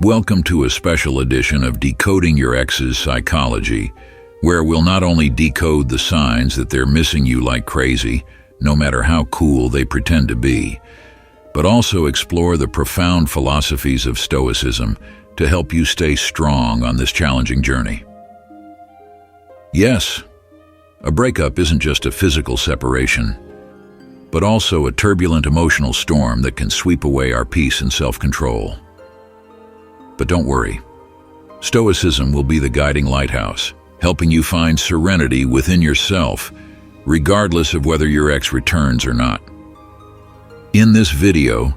Welcome to a special edition of Decoding Your Ex's Psychology, where we'll not only decode the signs that they're missing you like crazy, no matter how cool they pretend to be, but also explore the profound philosophies of Stoicism to help you stay strong on this challenging journey. Yes, a breakup isn't just a physical separation, but also a turbulent emotional storm that can sweep away our peace and self-control. But don't worry, Stoicism will be the guiding lighthouse, helping you find serenity within yourself, regardless of whether your ex returns or not. In this video,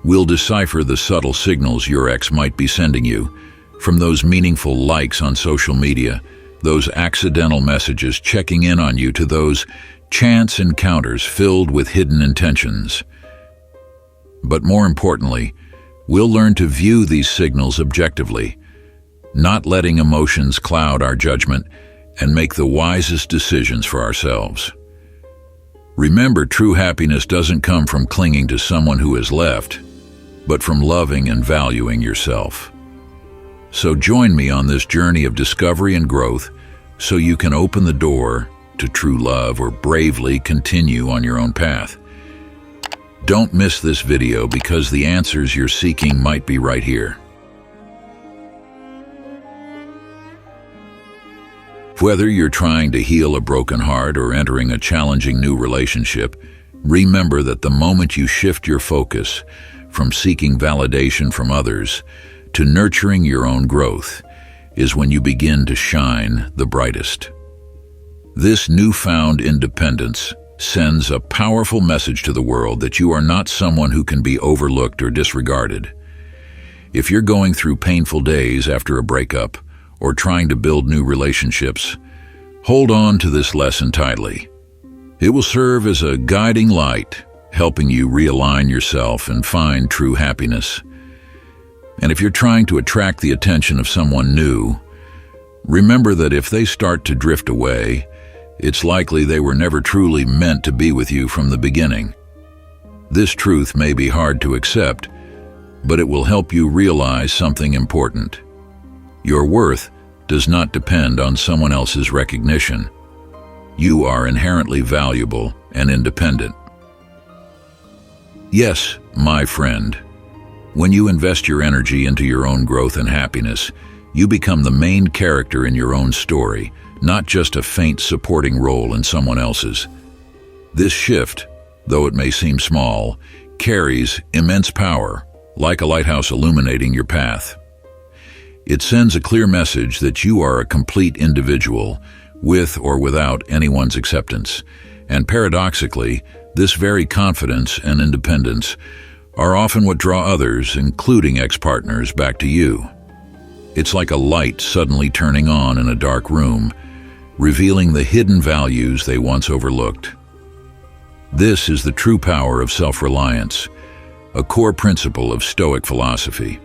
we'll decipher the subtle signals your ex might be sending you, from those meaningful likes on social media, those accidental messages checking in on you, to those chance encounters filled with hidden intentions. But more importantly, we'll learn to view these signals objectively, not letting emotions cloud our judgment, and make the wisest decisions for ourselves. Remember, true happiness doesn't come from clinging to someone who has left, but from loving and valuing yourself. So join me on this journey of discovery and growth so you can open the door to true love or bravely continue on your own path. Don't miss this video, because the answers you're seeking might be right here. Whether you're trying to heal a broken heart or entering a challenging new relationship, remember that the moment you shift your focus from seeking validation from others to nurturing your own growth is when you begin to shine the brightest. This newfound independence sends a powerful message to the world that you are not someone who can be overlooked or disregarded. If you're going through painful days after a breakup or trying to build new relationships, hold on to this lesson tightly. It will serve as a guiding light, helping you realign yourself and find true happiness. And if you're trying to attract the attention of someone new, remember that if they start to drift away, it's likely they were never truly meant to be with you from the beginning. This truth may be hard to accept, but it will help you realize something important. Your worth does not depend on someone else's recognition. You are inherently valuable and independent. Yes, my friend, when you invest your energy into your own growth and happiness, you become the main character in your own story, not just a faint supporting role in someone else's. This shift, though it may seem small, carries immense power, like a lighthouse illuminating your path. It sends a clear message that you are a complete individual, with or without anyone's acceptance. And paradoxically, this very confidence and independence are often what draw others, including ex-partners, back to you. It's like a light suddenly turning on in a dark room, revealing the hidden values they once overlooked. This is the true power of self-reliance, a core principle of Stoic philosophy.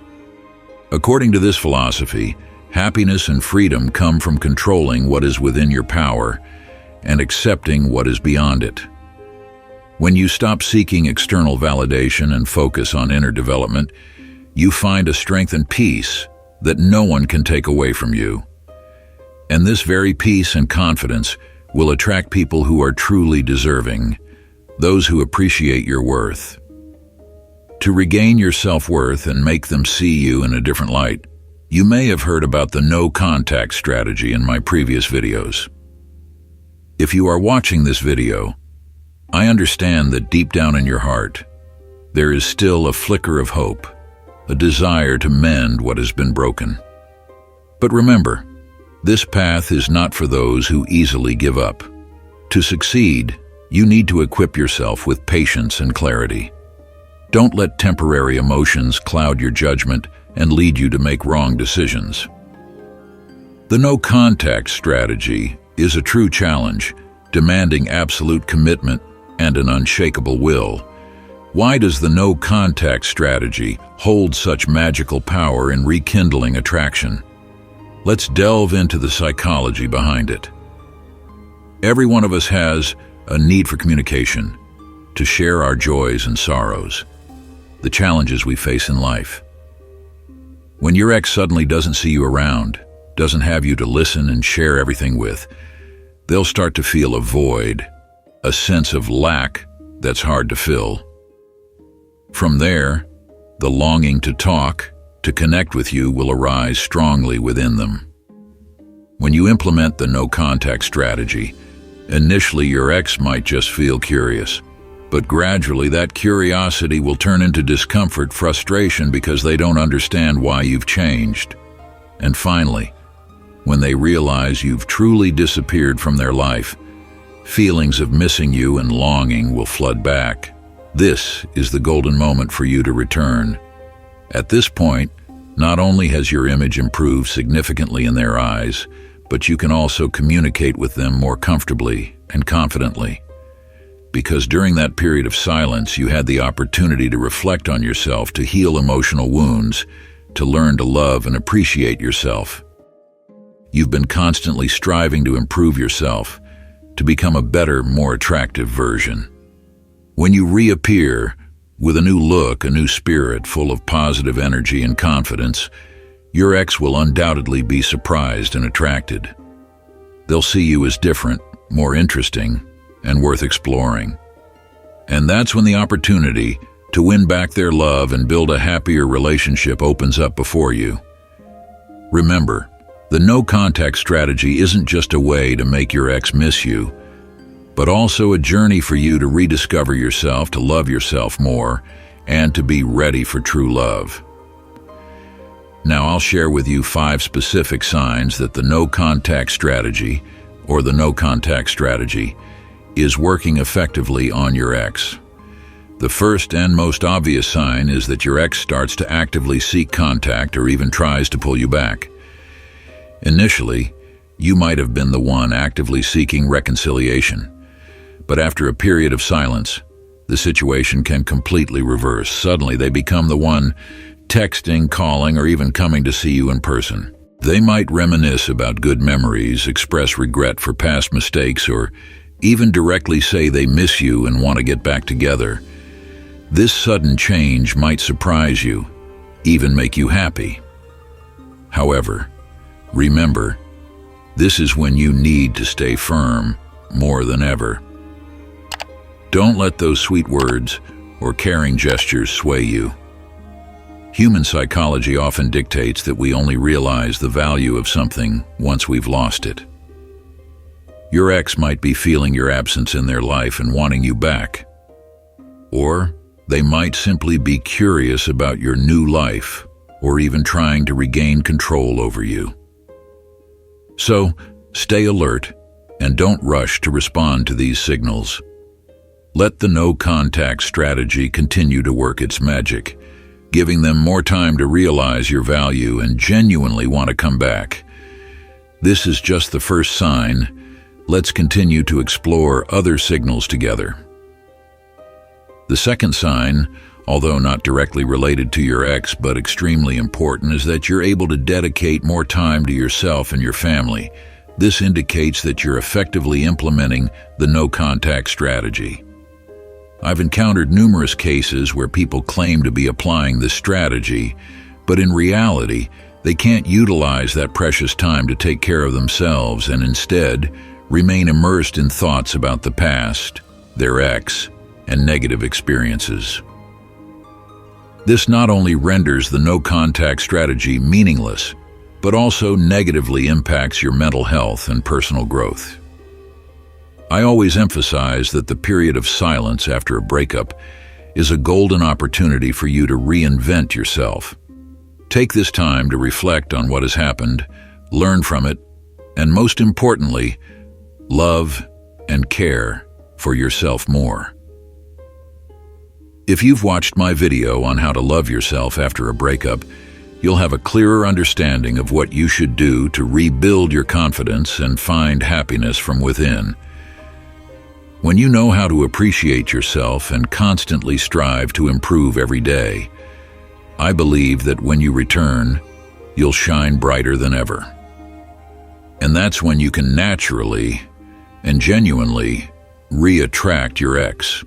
According to this philosophy, happiness and freedom come from controlling what is within your power and accepting what is beyond it. When you stop seeking external validation and focus on inner development, you find a strength and peace that no one can take away from you. And this very peace and confidence will attract people who are truly deserving, those who appreciate your worth. To regain your self-worth and make them see you in a different light, you may have heard about the no-contact strategy in my previous videos. If you are watching this video, I understand that deep down in your heart, there is still a flicker of hope, a desire to mend what has been broken. But remember, this path is not for those who easily give up. To succeed, you need to equip yourself with patience and clarity. Don't let temporary emotions cloud your judgment and lead you to make wrong decisions. The no-contact strategy is a true challenge, demanding absolute commitment and an unshakable will. Why does the no-contact strategy hold such magical power in rekindling attraction? Let's delve into the psychology behind it. Every one of us has a need for communication, to share our joys and sorrows, the challenges we face in life. When your ex suddenly doesn't see you around, doesn't have you to listen and share everything with, they'll start to feel a void, a sense of lack that's hard to fill. From there, the longing to talk, to connect with you will arise strongly within them. When you implement the no-contact strategy, initially your ex might just feel curious, but gradually that curiosity will turn into discomfort, frustration because they don't understand why you've changed. And finally, when they realize you've truly disappeared from their life, feelings of missing you and longing will flood back. This is the golden moment for you to return. At this point, not only has your image improved significantly in their eyes, but you can also communicate with them more comfortably and confidently. Because during that period of silence, you had the opportunity to reflect on yourself, to heal emotional wounds, to learn to love and appreciate yourself. You've been constantly striving to improve yourself, to become a better, more attractive version. When you reappear with a new look, a new spirit, full of positive energy and confidence, your ex will undoubtedly be surprised and attracted. They'll see you as different, more interesting, and worth exploring. And that's when the opportunity to win back their love and build a happier relationship opens up before you. Remember, the no-contact strategy isn't just a way to make your ex miss you, but also a journey for you to rediscover yourself, to love yourself more, and to be ready for true love. Now I'll share with you 5 specific signs that the no-contact strategy, or the no-contact strategy, is working effectively on your ex. The first and most obvious sign is that your ex starts to actively seek contact or even tries to pull you back. Initially, you might have been the one actively seeking reconciliation, but after a period of silence, the situation can completely reverse. Suddenly, they become the one texting, calling, or even coming to see you in person. They might reminisce about good memories, express regret for past mistakes, or even directly say they miss you and want to get back together. This sudden change might surprise you, even make you happy. However, remember, this is when you need to stay firm more than ever. Don't let those sweet words or caring gestures sway you. Human psychology often dictates that we only realize the value of something once we've lost it. Your ex might be feeling your absence in their life and wanting you back. Or they might simply be curious about your new life, or even trying to regain control over you. So, stay alert and don't rush to respond to these signals. Let the no-contact strategy continue to work its magic, giving them more time to realize your value and genuinely want to come back. This is just the first sign. Let's continue to explore other signals together. The second sign, although not directly related to your ex but extremely important, is that you're able to dedicate more time to yourself and your family. This indicates that you're effectively implementing the no-contact strategy. I've encountered numerous cases where people claim to be applying this strategy, but in reality, they can't utilize that precious time to take care of themselves and instead remain immersed in thoughts about the past, their ex, and negative experiences. This not only renders the no-contact strategy meaningless, but also negatively impacts your mental health and personal growth. I always emphasize that the period of silence after a breakup is a golden opportunity for you to reinvent yourself. Take this time to reflect on what has happened, learn from it, and most importantly, love and care for yourself more. If you've watched my video on how to love yourself after a breakup, you'll have a clearer understanding of what you should do to rebuild your confidence and find happiness from within. When you know how to appreciate yourself and constantly strive to improve every day, I believe that when you return, you'll shine brighter than ever. And that's when you can naturally and genuinely re-attract your ex.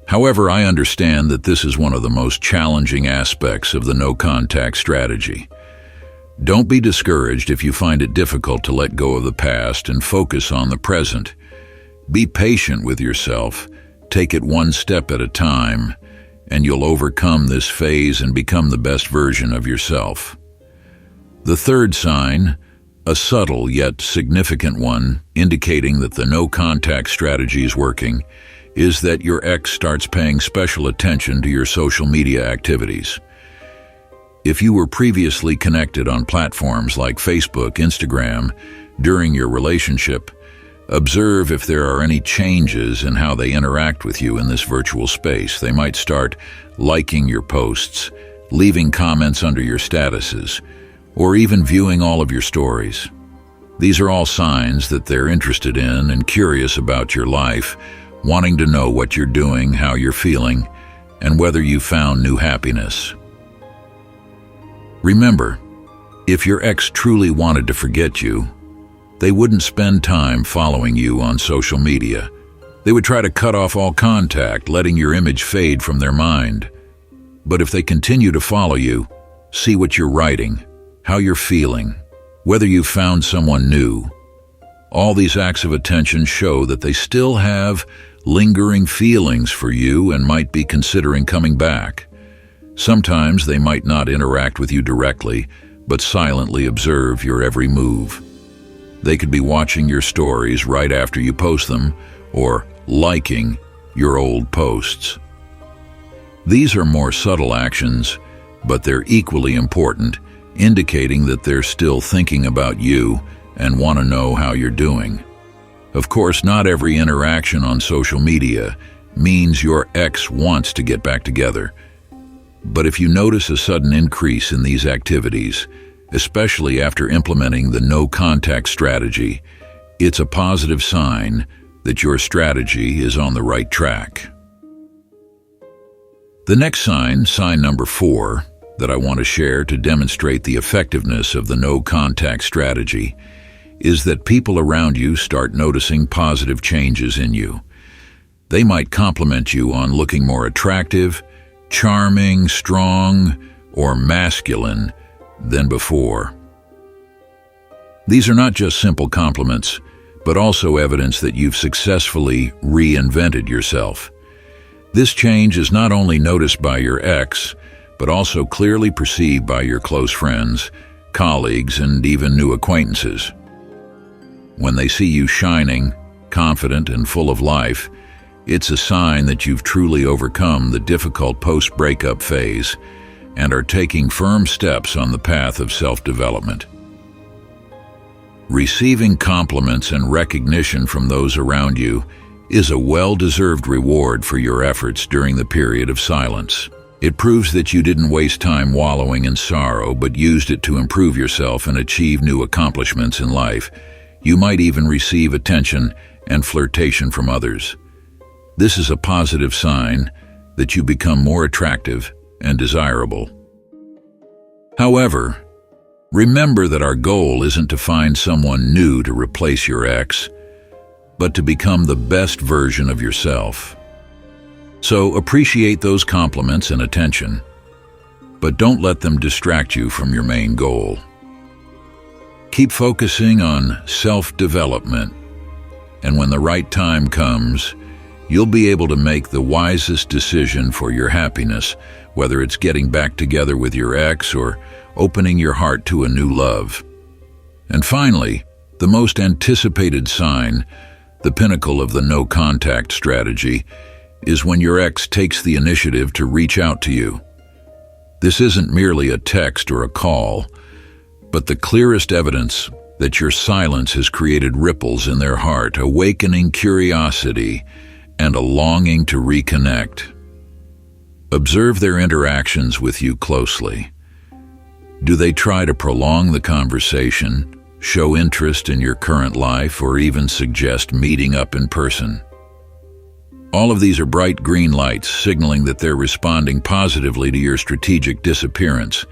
However, I understand that this is one of the most challenging aspects of the no-contact strategy. Don't be discouraged if you find it difficult to let go of the past and focus on the present. Be patient with yourself, take it one step at a time, and you'll overcome this phase and become the best version of yourself. The third sign, a subtle yet significant one, indicating that the no-contact strategy is working, is that your ex starts paying special attention to your social media activities. If you were previously connected on platforms like Facebook, Instagram, during your relationship, observe if there are any changes in how they interact with you in this virtual space. They might start liking your posts, leaving comments under your statuses, or even viewing all of your stories. These are all signs that they're interested in and curious about your life, wanting to know what you're doing, how you're feeling, and whether you've found new happiness. Remember, if your ex truly wanted to forget you, they wouldn't spend time following you on social media. They would try to cut off all contact, letting your image fade from their mind. But if they continue to follow you, see what you're writing, how you're feeling, whether you've found someone new. All these acts of attention show that they still have lingering feelings for you and might be considering coming back. Sometimes they might not interact with you directly, but silently observe your every move. They could be watching your stories right after you post them, or liking your old posts. These are more subtle actions, but they're equally important, indicating that they're still thinking about you and want to know how you're doing. Of course, not every interaction on social media means your ex wants to get back together. But if you notice a sudden increase in these activities, especially after implementing the no-contact strategy, it's a positive sign that your strategy is on the right track. The next sign, sign number 4, that I want to share to demonstrate the effectiveness of the no-contact strategy is that people around you start noticing positive changes in you. They might compliment you on looking more attractive, charming, strong, or masculine than before. These are not just simple compliments, but also evidence that you've successfully reinvented yourself. This change is not only noticed by your ex, but also clearly perceived by your close friends, colleagues, and even new acquaintances. When they see you shining, confident, and full of life, it's a sign that you've truly overcome the difficult post-breakup phase and are taking firm steps on the path of self-development. Receiving compliments and recognition from those around you is a well-deserved reward for your efforts during the period of silence. It proves that you didn't waste time wallowing in sorrow, but used it to improve yourself and achieve new accomplishments in life. You might even receive attention and flirtation from others. This is a positive sign that you become more attractive and desirable. However, remember that our goal isn't to find someone new to replace your ex, but to become the best version of yourself. So appreciate those compliments and attention, but don't let them distract you from your main goal. Keep focusing on self-development, and when the right time comes, you'll be able to make the wisest decision for your happiness, whether it's getting back together with your ex or opening your heart to a new love. And finally, the most anticipated sign, the pinnacle of the no-contact strategy, is when your ex takes the initiative to reach out to you. This isn't merely a text or a call, but the clearest evidence that your silence has created ripples in their heart, awakening curiosity and a longing to reconnect. Observe their interactions with you closely. Do they try to prolong the conversation, show interest in your current life, or even suggest meeting up in person? All of these are bright green lights signaling that they're responding positively to your strategic disappearance,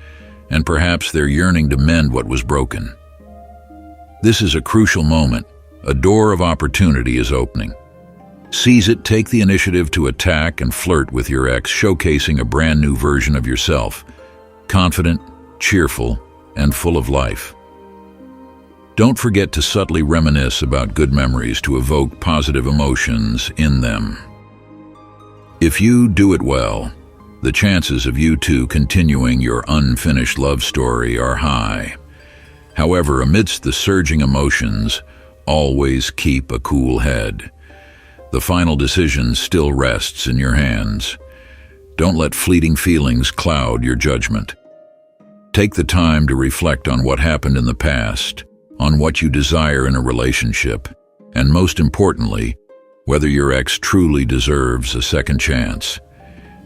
and perhaps they're yearning to mend what was broken. This is a crucial moment. A door of opportunity is opening. Seize it, take the initiative to attack and flirt with your ex, showcasing a brand new version of yourself, confident, cheerful, and full of life. Don't forget to subtly reminisce about good memories to evoke positive emotions in them. If you do it well, the chances of you two continuing your unfinished love story are high. However, amidst the surging emotions, always keep a cool head. The final decision still rests in your hands. Don't let fleeting feelings cloud your judgment. Take the time to reflect on what happened in the past, on what you desire in a relationship, and most importantly, whether your ex truly deserves a second chance.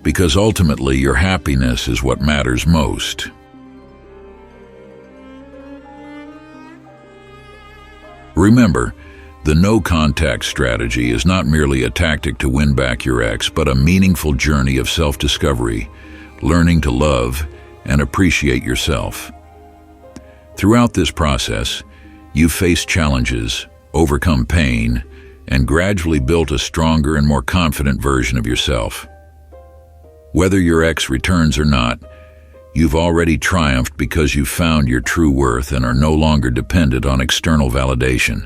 Because ultimately, your happiness is what matters most. Remember, the no-contact strategy is not merely a tactic to win back your ex, but a meaningful journey of self-discovery, learning to love and appreciate yourself. Throughout this process, you've faced challenges, overcome pain, and gradually built a stronger and more confident version of yourself. Whether your ex returns or not, you've already triumphed because you've found your true worth and are no longer dependent on external validation.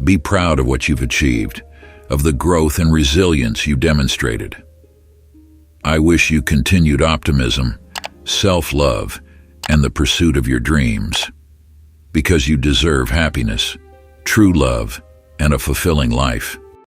Be proud of what you've achieved, of the growth and resilience you demonstrated. I wish you continued optimism, self-love, and the pursuit of your dreams, because you deserve happiness, true love, and a fulfilling life.